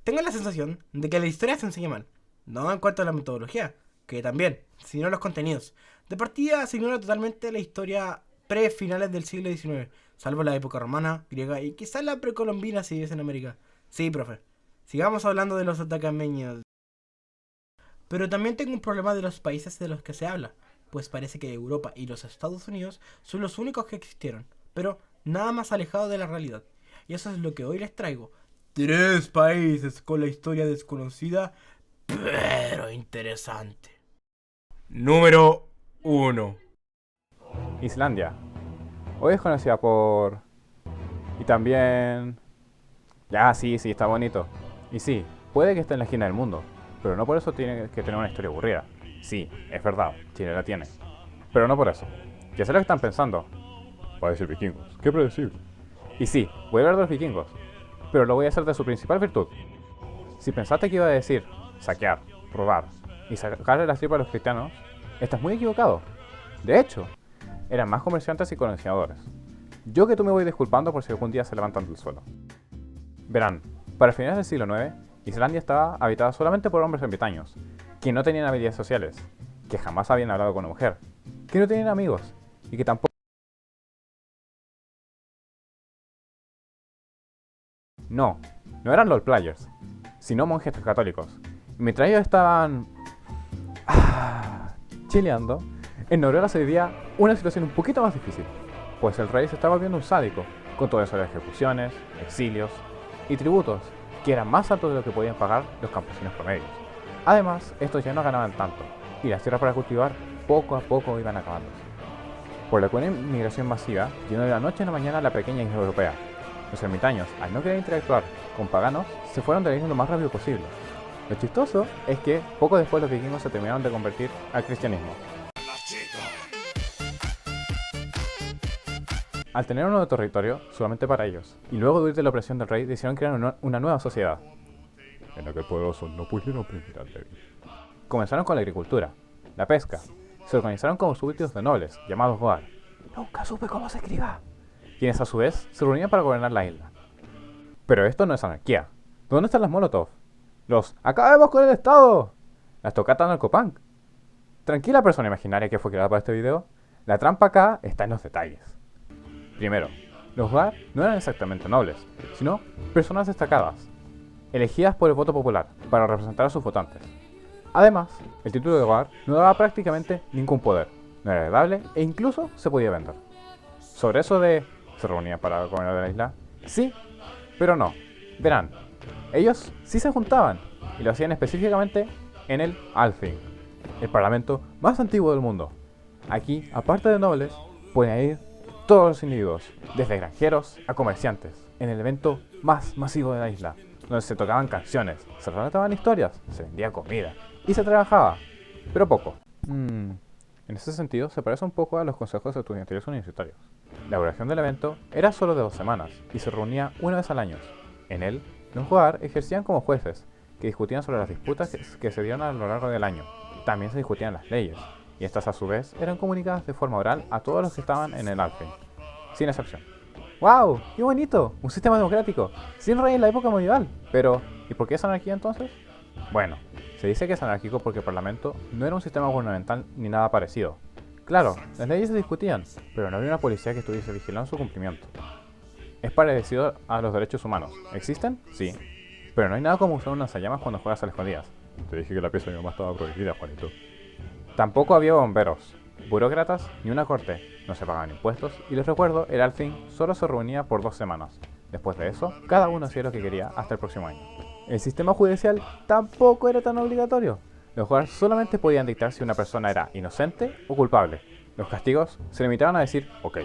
tengo la sensación de que la historia se enseña mal. No en cuanto a la metodología, que también, sino los contenidos. De partida se ignora totalmente la historia pre-finales del siglo XIX, salvo la época romana, griega y quizás la precolombina si vives en América. Sí, profe. Sigamos hablando de los atacameños. Pero también tengo un problema de los países de los que se habla, pues parece que Europa y los Estados Unidos son los únicos que existieron, pero nada más alejado de la realidad. Y eso es lo que hoy les traigo. Tres países con la historia desconocida, pero interesante. Número uno. Islandia. Hoy es conocida por... Y también... Ya, sí, está bonito. Y sí, puede que esté en la esquina del mundo, pero no por eso tiene que tener una historia aburrida. Sí, es verdad, Chile la tiene. Pero no por eso. Ya sé lo que están pensando. Va a decir vikingos, qué predecible. Y sí, voy a hablar de los vikingos, pero lo voy a hacer de su principal virtud. Si pensaste que iba a decir saquear, robar y sacarle las tripas a los cristianos, estás muy equivocado. De hecho, eran más comerciantes y colonizadores. Yo que tú me voy disculpando por si algún día se levantan del suelo. Verán, para finales del siglo IX, Islandia estaba habitada solamente por hombres ermitaños, que no tenían habilidades sociales, que jamás habían hablado con una mujer, que no tenían amigos, y que tampoco... No eran LOL players, sino monjes católicos. Y mientras ellos estaban... chileando, en Noruega se vivía una situación un poquito más difícil, pues el rey se estaba volviendo un sádico, con todo eso de ejecuciones, exilios y tributos, que eran más altos de lo que podían pagar los campesinos promedios. Además, estos ya no ganaban tanto, y las tierras para cultivar poco a poco iban acabándose. Por la cual inmigración masiva llenó de la noche a la mañana la pequeña isla europea. Los ermitaños, al no querer interactuar con paganos, se fueron de la isla lo más rápido posible. Lo chistoso es que poco después los vikingos se terminaron de convertir al cristianismo. Al tener un nuevo territorio, solamente para ellos, y luego de huir de la opresión del rey, decidieron crear una nueva sociedad, en la que el poderoso no pudieron oprimir al débil. Comenzaron con la agricultura, la pesca, se organizaron como súbditos de nobles, llamados Goar. Nunca supe cómo se escriba. Quienes a su vez se reunían para gobernar la isla. Pero esto no es anarquía. ¿Dónde están las Molotov? Los ¡acabemos con el Estado! Las tocatas narcopunk. Tranquila persona imaginaria que fue creada para este video, la trampa acá está en los detalles. Primero, los Goar no eran exactamente nobles, sino personas destacadas, elegidas por el voto popular para representar a sus votantes. Además, el título de Goar no daba prácticamente ningún poder, no era heredable e incluso se podía vender. Sobre eso de ¿se reunían para gobernar de la isla? Sí, pero no. Verán, ellos sí se juntaban y lo hacían específicamente en el Althing, el parlamento más antiguo del mundo. Aquí, aparte de nobles, pueden ir todos los individuos, desde granjeros a comerciantes, en el evento más masivo de la isla, donde se tocaban canciones, se relataban historias, se vendía comida y se trabajaba, pero poco. En ese sentido, se parece un poco a los consejos estudiantiles universitarios. La duración del evento era solo de 2 semanas y se reunía una vez al año. En él, los Goar ejercían como jueces, que discutían sobre las disputas que se dieron a lo largo del año. También se discutían las leyes, y estas a su vez eran comunicadas de forma oral a todos los que estaban en el Althing, sin excepción. ¡Wow! ¡Qué bonito! Un sistema democrático, sin rey en la época medieval. Pero, ¿y por qué es anarquía entonces? Bueno, se dice que es anárquico porque el parlamento no era un sistema gubernamental ni nada parecido. Claro, las leyes se discutían, pero no había una policía que estuviese vigilando su cumplimiento. Es parecido a los derechos humanos. ¿Existen? Sí. Pero no hay nada como usar un lanzallamas cuando juegas a las escondidas. Te dije que la pieza de mi mamá estaba prohibida, Juanito. Tampoco había bomberos, burócratas ni una corte, no se pagaban impuestos y les recuerdo, el Althing solo se reunía por 2 semanas. Después de eso, cada uno hacía lo que quería hasta el próximo año. El sistema judicial tampoco era tan obligatorio. Los jueces solamente podían dictar si una persona era inocente o culpable. Los castigos se limitaban a decir, ok,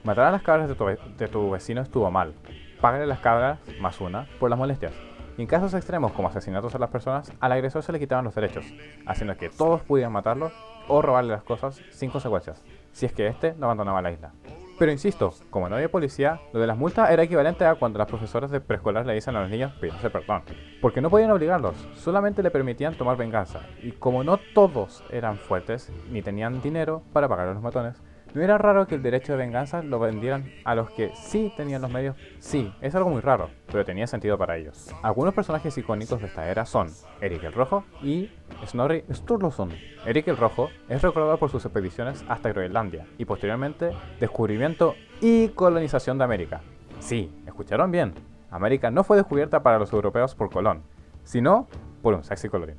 matar a las cabras de tu vecino estuvo mal, págale las cabras más una por las molestias. Y en casos extremos como asesinatos a las personas, al agresor se le quitaban los derechos, haciendo que todos pudieran matarlo o robarle las cosas sin consecuencias, si es que éste no abandonaba la isla. Pero insisto, como no había policía, lo de las multas era equivalente a cuando las profesoras de preescolar le dicen a los niños pidiéndose perdón, porque no podían obligarlos, solamente le permitían tomar venganza, y como no todos eran fuertes ni tenían dinero para pagar a los matones, ¿No era raro que el derecho de venganza lo vendieran a los que sí tenían los medios? Sí, es algo muy raro, pero tenía sentido para ellos. Algunos personajes icónicos de esta era son Eric el Rojo y Snorri Sturluson. Eric el Rojo es recordado por sus expediciones hasta Groenlandia y posteriormente descubrimiento y colonización de América. Sí, escucharon bien. América no fue descubierta para los europeos por Colón, sino por un sexy colorín.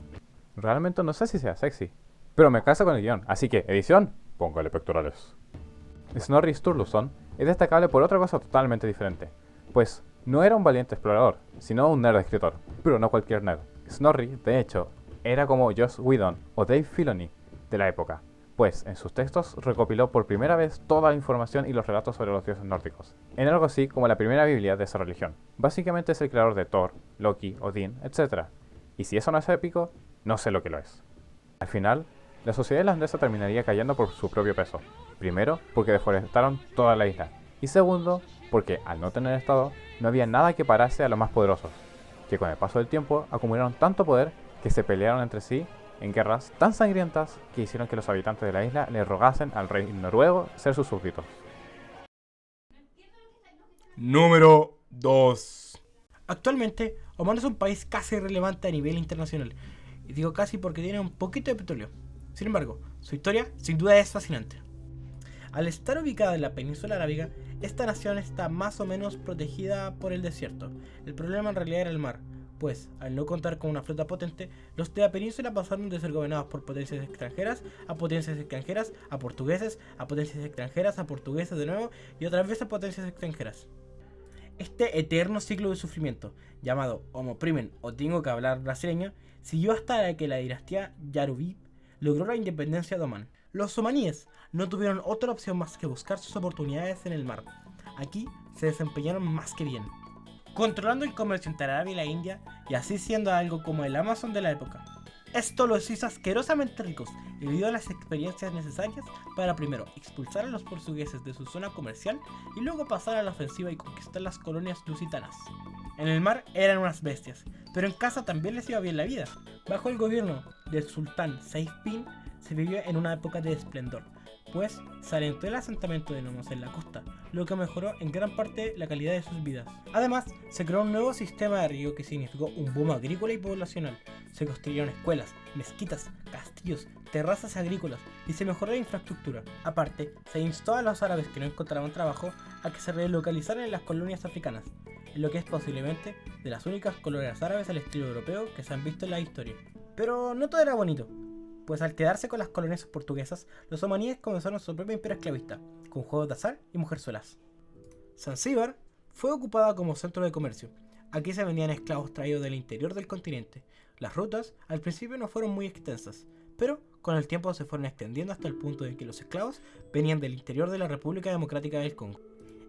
Realmente no sé si sea sexy, pero me casa con el guión, así que, edición, póngale pectorales. Snorri Sturluson es destacable por otra cosa totalmente diferente, pues no era un valiente explorador, sino un nerd escritor, pero no cualquier nerd. Snorri, de hecho, era como Joss Whedon o Dave Filoni de la época, pues en sus textos recopiló por primera vez toda la información y los relatos sobre los dioses nórdicos, en algo así como la primera Biblia de esa religión. Básicamente es el creador de Thor, Loki, Odín, etc. Y si eso no es épico, no sé lo que lo es. Al final, la sociedad irlandesa terminaría cayendo por su propio peso. Primero, porque deforestaron toda la isla. Y segundo, porque al no tener estado, no había nada que parase a los más poderosos, que con el paso del tiempo acumularon tanto poder que se pelearon entre sí en guerras tan sangrientas que hicieron que los habitantes de la isla le rogasen al rey noruego ser sus súbditos. Número 2. Actualmente, Oman es un país casi irrelevante a nivel internacional. Y digo casi porque tiene un poquito de petróleo. Sin embargo, su historia sin duda es fascinante. Al estar ubicada en la península arábiga, esta nación está más o menos protegida por el desierto. El problema en realidad era el mar, pues al no contar con una flota potente, los de la península pasaron de ser gobernados por potencias extranjeras, a potencias extranjeras, a portugueses, a potencias extranjeras, a portugueses de nuevo y otras veces a potencias extranjeras. Este eterno ciclo de sufrimiento, llamado Homo Primen o tengo que hablar brasileño, siguió hasta que la dinastía Yarubi logró la independencia de Omán. Los omaníes no tuvieron otra opción más que buscar sus oportunidades en el mar. Aquí se desempeñaron más que bien, controlando el comercio entre Arabia y la India y así siendo algo como el Amazon de la época. Esto los hizo asquerosamente ricos y le dio las experiencias necesarias para primero expulsar a los portugueses de su zona comercial y luego pasar a la ofensiva y conquistar las colonias lusitanas. En el mar eran unas bestias, pero en casa también les iba bien la vida. Bajo el gobierno del sultán Saif bin se vivió en una época de esplendor, pues se alentó el asentamiento de nomos en la costa, lo que mejoró en gran parte la calidad de sus vidas. Además, se creó un nuevo sistema de riego que significó un boom agrícola y poblacional. Se construyeron escuelas, mezquitas, castillos, terrazas agrícolas y se mejoró la infraestructura. Aparte, se instó a los árabes que no encontraban trabajo a que se relocalizaran en las colonias africanas, en lo que es posiblemente de las únicas colonias árabes al estilo europeo que se han visto en la historia. Pero no todo era bonito, pues al quedarse con las colonias portuguesas, los omaníes comenzaron su propio imperio esclavista, con juegos de azar y mujerzuelas. Zanzíbar fue ocupada como centro de comercio. Aquí se vendían esclavos traídos del interior del continente. Las rutas al principio no fueron muy extensas, pero con el tiempo se fueron extendiendo hasta el punto de que los esclavos venían del interior de la República Democrática del Congo.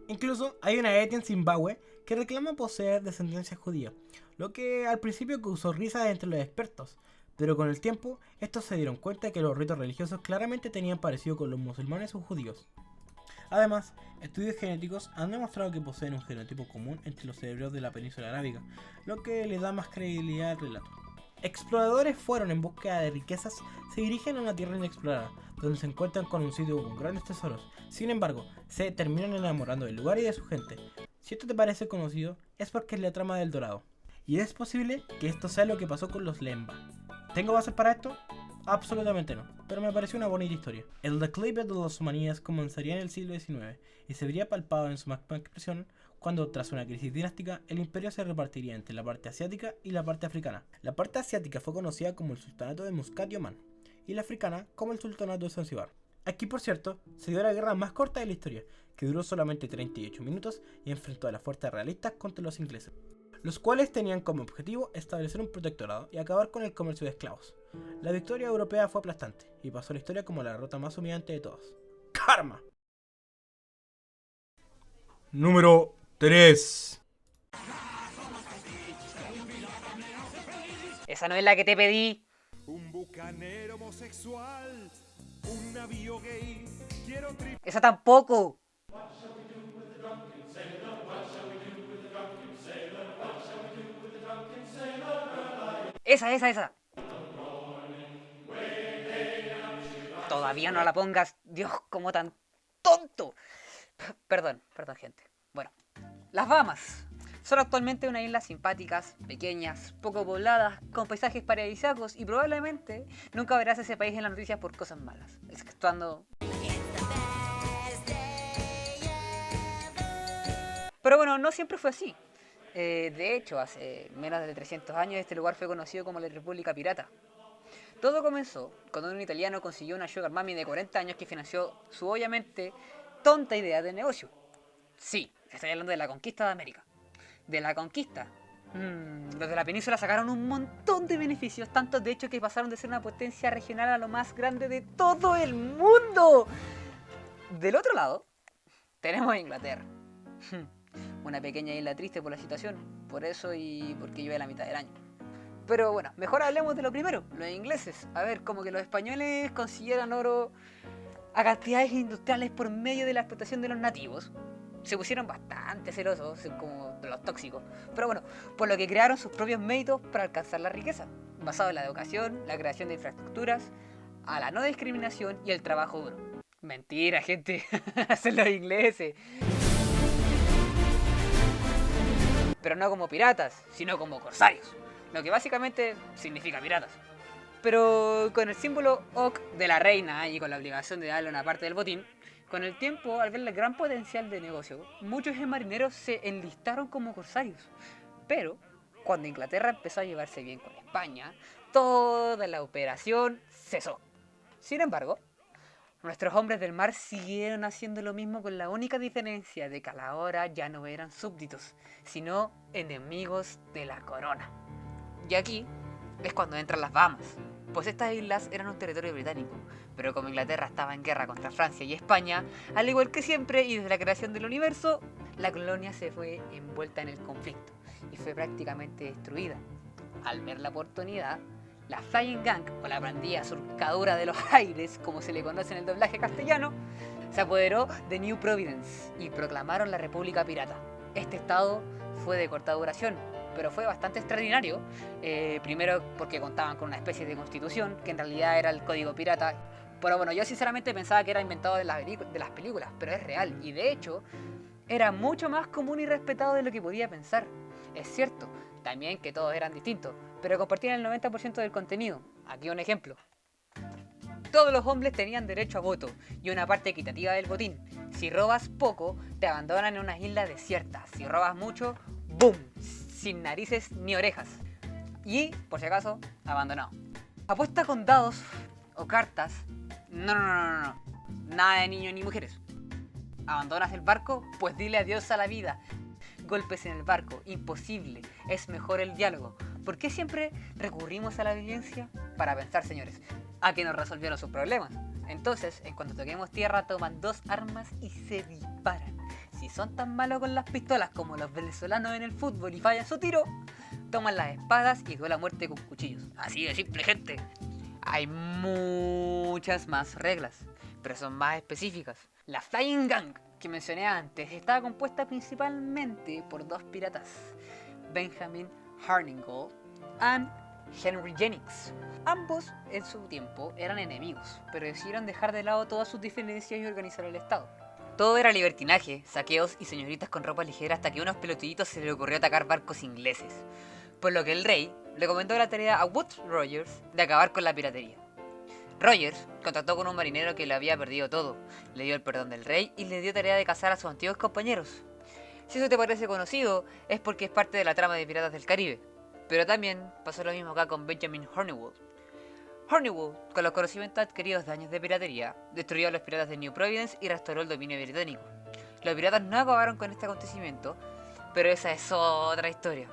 Incluso hay una etnia en Zimbabue que reclama poseer descendencia judía, lo que al principio causó risa entre los expertos, pero con el tiempo estos se dieron cuenta de que los ritos religiosos claramente tenían parecido con los musulmanes o judíos. Además, estudios genéticos han demostrado que poseen un genotipo común entre los hebreos de la península arábiga, lo que le da más credibilidad al relato. Exploradores fueron en búsqueda de riquezas, se dirigen a una tierra inexplorada, donde se encuentran con un sitio con grandes tesoros. Sin embargo, se terminan enamorando del lugar y de su gente. Si esto te parece conocido, es porque es la trama del Dorado. Y es posible que esto sea lo que pasó con los Lemba. ¿Tengo bases para esto? Absolutamente no, pero me pareció una bonita historia. El declive de los omaníes comenzaría en el siglo XIX y se vería palpado en su máxima expresión cuando, tras una crisis dinástica, el imperio se repartiría entre la parte asiática y la parte africana. La parte asiática fue conocida como el Sultanato de Muscat y Omán, y la africana como el Sultanato de Zanzíbar. Aquí, por cierto, se dio la guerra más corta de la historia, que duró solamente 38 minutos y enfrentó a las fuerzas realistas contra los ingleses, los cuales tenían como objetivo establecer un protectorado y acabar con el comercio de esclavos. La victoria europea fue aplastante y pasó a la historia como la derrota más humillante de todas. ¡Karma! Número 3. Esa no es la que te pedí. Un bucanero homosexual, un navío gay, quiero Esa tampoco. Esa. Todavía no la pongas. Dios, como tan tonto. Perdón, gente. Bueno, las Bahamas son actualmente unas islas simpáticas, pequeñas, poco pobladas, con paisajes paradisíacos y probablemente nunca verás ese país en las noticias por cosas malas, exceptuando... Pero bueno, no siempre fue así. De hecho, hace menos de 300 años este lugar fue conocido como la República Pirata. Todo comenzó cuando un italiano consiguió una sugar mami de 40 años que financió su obviamente tonta idea de negocio. Sí, estoy hablando de la conquista de América. De la conquista. Los de la península sacaron un montón de beneficios, tanto de hecho que pasaron de ser una potencia regional a lo más grande de todo el mundo. Del otro lado, tenemos a Inglaterra. Una pequeña isla triste por la situación, por eso y porque llueve la mitad del año. Pero bueno, mejor hablemos de lo primero, los ingleses. A ver, como que los españoles consiguieron oro a cantidades industriales por medio de la explotación de los nativos. Se pusieron bastante celosos, como los tóxicos. Pero bueno, por lo que crearon sus propios métodos para alcanzar la riqueza, basado en la educación, la creación de infraestructuras, a la no discriminación y el trabajo duro. Mentira, gente, hacen los ingleses. Pero no como piratas, sino como corsarios, lo que básicamente significa piratas. Pero con el símbolo Ock de la reina y con la obligación de darle una parte del botín, con el tiempo, al ver el gran potencial de negocio, muchos marineros se enlistaron como corsarios. Pero, cuando Inglaterra empezó a llevarse bien con España, toda la operación cesó. Sin embargo, nuestros hombres del mar siguieron haciendo lo mismo con la única diferencia de que a la hora ya no eran súbditos, sino enemigos de la corona. Y aquí es cuando entran las Bahamas, pues estas islas eran un territorio británico, pero como Inglaterra estaba en guerra contra Francia y España, al igual que siempre y desde la creación del universo, la colonia se fue envuelta en el conflicto y fue prácticamente destruida. Al ver la oportunidad, la Flying Gang, o la pandilla surcadora de los aires, como se le conoce en el doblaje castellano, se apoderó de New Providence y proclamaron la República Pirata. Este estado fue de corta duración, pero fue bastante extraordinario. Primero porque contaban con una especie de constitución, que en realidad era el código pirata. Pero bueno, yo sinceramente pensaba que era inventado de las películas, pero es real. Y de hecho, era mucho más común y respetado de lo que podía pensar. Es cierto, también que todos eran distintos, pero compartían el 90% del contenido. Aquí un ejemplo. Todos los hombres tenían derecho a voto y una parte equitativa del botín. Si robas poco, te abandonan en unas islas desiertas. Si robas mucho, ¡boom! Sin narices ni orejas. Y, por si acaso, abandonado. Apuesta con dados o cartas. No. Nada de niños ni mujeres. ¿Abandonas el barco? Pues dile adiós a la vida. Golpes en el barco, imposible. Es mejor el diálogo. ¿Por qué siempre recurrimos a la violencia? Para pensar, señores, a que nos resolvieron sus problemas. Entonces, en cuanto toquemos tierra, toman 2 armas y se disparan. Si son tan malos con las pistolas como los venezolanos en el fútbol y fallan su tiro, toman las espadas y duelen a muerte con cuchillos. Así de simple, gente. Hay muchas más reglas, pero son más específicas. La Flying Gang, que mencioné antes, estaba compuesta principalmente por 2 piratas, Benjamin Harningold y Henry Jennings. Ambos, en su tiempo, eran enemigos, pero decidieron dejar de lado todas sus diferencias y organizar el Estado. Todo era libertinaje, saqueos y señoritas con ropa ligera hasta que a unos pelotuditos se les ocurrió atacar barcos ingleses. Por lo que el rey le comentó la tarea a Woodes Rogers de acabar con la piratería. Rogers contactó con un marinero que le había perdido todo, le dio el perdón del rey y le dio tarea de cazar a sus antiguos compañeros. Si eso te parece conocido, es porque es parte de la trama de Piratas del Caribe. Pero también pasó lo mismo acá con Benjamin Harningold. Harningold, con los conocimientos adquiridos de años de piratería, destruyó a los piratas de New Providence y restauró el dominio británico. Los piratas no acabaron con este acontecimiento, pero esa es otra historia.